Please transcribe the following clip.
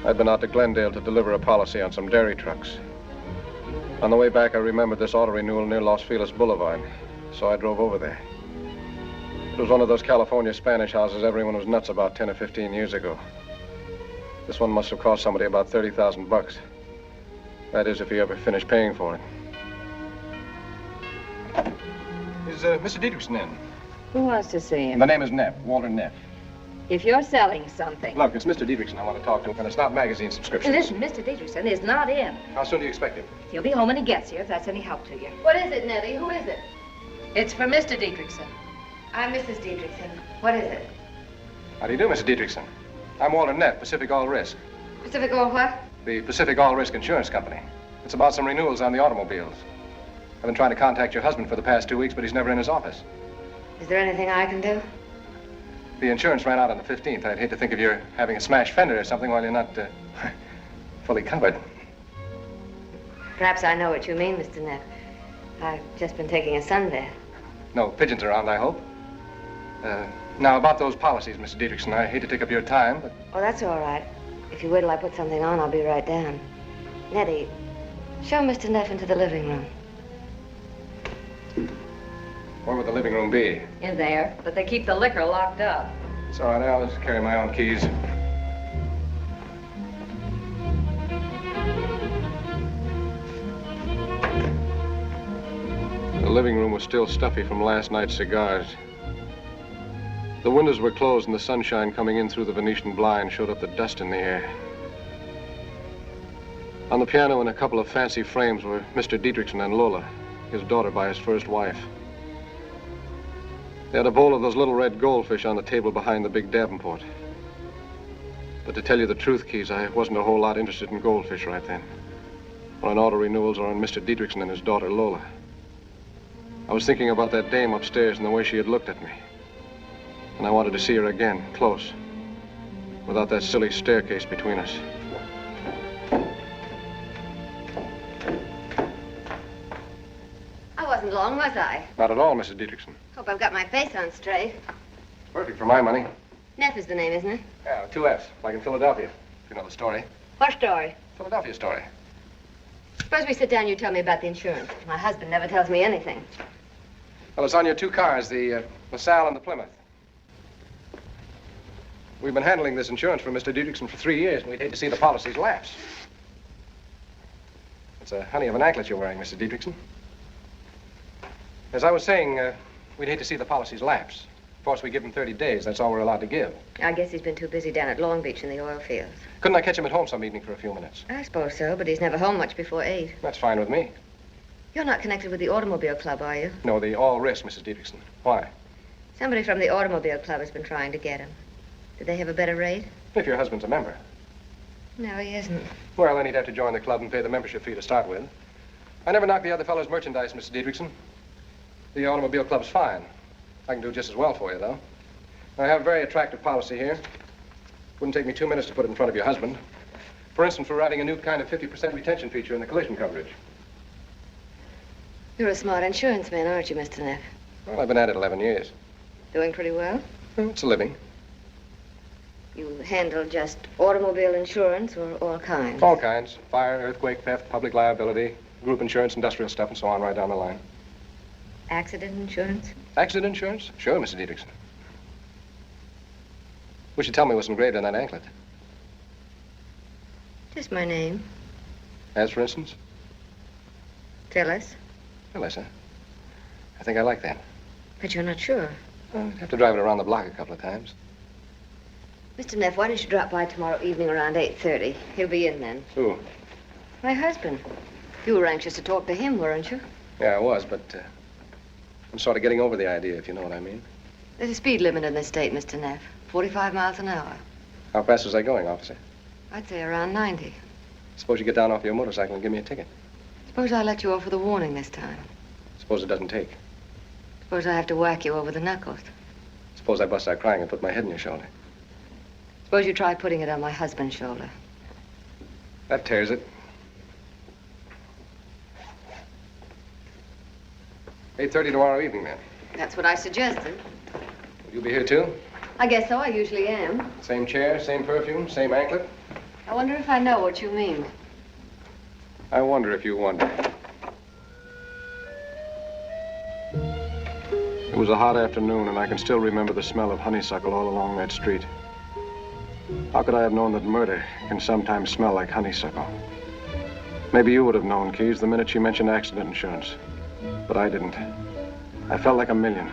I'd been out to Glendale to deliver a policy on some dairy trucks. On the way back, I remembered this auto renewal near Los Feliz Boulevard, so I drove over there. It was one of those California Spanish houses everyone was nuts about 10 or 15 years ago. This one must have cost somebody about 30,000 bucks. That is, if he ever finished paying for it. Is Mr. Dietrichson in? Who wants to see him? The name is Neff, Walter Neff. If you're selling something. Look, it's Mr. Dietrichson I want to talk to, and it's not magazine subscriptions. Listen, Mr. Dietrichson is not in. How soon do you expect him? He'll be home when he gets here, if that's any help to you. What is it, Nettie? Who is it? It's for Mr. Dietrichson. I'm Mrs. Dietrichson. What is it? How do you do, Mr. Dietrichson? I'm Walter Neff, Pacific All Risk. Pacific All what? The Pacific All Risk Insurance Company. It's about some renewals on the automobiles. I've been trying to contact your husband for the past 2 weeks, but he's never in his office. Is there anything I can do? The insurance ran out on the 15th. I'd hate to think of you having a smashed fender or something while you're not fully covered. Perhaps I know what you mean, Mr. Neff. I've just been taking a sunbath. No pigeons around, I hope. Now, about those policies, Mr. Dietrichson, I hate to take up your time, but... Oh, that's all right. If you wait till I put something on, I'll be right down. Nettie, show Mr. Neff into the living room. Where would the living room be? In there, but they keep the liquor locked up. It's all right, I'll just carry my own keys. The living room was still stuffy from last night's cigars. The windows were closed and the sunshine coming in through the Venetian blind showed up the dust in the air. On the piano in a couple of fancy frames were Mr. Dietrichson and Lola, his daughter by his first wife. They had a bowl of those little red goldfish on the table behind the big Davenport. But to tell you the truth, Keys, I wasn't a whole lot interested in goldfish right then. Or in auto renewals or on Mr. Dietrichson and his daughter, Lola. I was thinking about that dame upstairs and the way she had looked at me. And I wanted to see her again, close, without that silly staircase between us. I wasn't long, was I? Not at all, Mrs. Dietrichson. Hope I've got my face on straight. Perfect for my money. Neff is the name, isn't it? Yeah, 2 F's, like in Philadelphia, if you know the story. What story? Philadelphia story. Suppose we sit down and you tell me about the insurance. My husband never tells me anything. Well, it's on your 2 cars, the LaSalle and the Plymouth. We've been handling this insurance for Mr. Dietrichson for 3 years, and we'd hate to see the policies lapse. It's a honey of an anklet you're wearing, Mr. Dietrichson. As I was saying, we'd hate to see the policies lapse. Of course, we give him 30 days. That's all we're allowed to give. I guess he's been too busy down at Long Beach in the oil fields. Couldn't I catch him at home some evening for a few minutes? I suppose so, but he's never home much before 8. That's fine with me. You're not connected with the automobile club, are you? No, the all risk, Mrs. Dietrichson. Why? Somebody from the automobile club has been trying to get him. Did they have a better rate? If your husband's a member. No, he isn't. Well, then he'd have to join the club and pay the membership fee to start with. I never knocked the other fellow's merchandise, Mr. Dietrichson. The automobile club's fine. I can do just as well for you, though. I have a very attractive policy here. Wouldn't take me 2 minutes to put it in front of your husband. For instance, we're adding a new kind of 50% retention feature in the collision coverage. You're a smart insurance man, aren't you, Mr. Neff? Well, I've been at it 11 years. Doing pretty well? Well, it's a living. You handle just automobile insurance or all kinds? All kinds. Fire, earthquake, theft, public liability, group insurance, industrial stuff, and so on right down the line. Accident insurance? Accident insurance? Sure, Mr. Dietrichson. Wish you'd tell me what's engraved on that anklet. Just my name. As, for instance? Phyllis. Phyllis, huh? I think I like that. But you're not sure. Well, I'd have to drive it around the block a couple of times. Mr. Neff, why don't you drop by tomorrow evening around 8:30? He'll be in then. Who? My husband. You were anxious to talk to him, weren't you? Yeah, I was, but I'm sort of getting over the idea, if you know what I mean. There's a speed limit in this state, Mr. Neff. 45 miles an hour. How fast was I going, officer? I'd say around 90. Suppose you get down off your motorcycle and give me a ticket. Suppose I let you off with a warning this time. Suppose it doesn't take. Suppose I have to whack you over the knuckles. Suppose I bust out crying and put my head on your shoulder. Suppose you try putting it on my husband's shoulder. That tears it. 8:30 tomorrow evening, then. That's what I suggested. Will you be here, too? I guess so. I usually am. Same chair, same perfume, same anklet? I wonder if I know what you mean. I wonder if you wonder. It was a hot afternoon, and I can still remember the smell of honeysuckle all along that street. How could I have known that murder can sometimes smell like honeysuckle? Maybe you would have known, Keys, the minute she mentioned accident insurance. But I didn't. I felt like a million.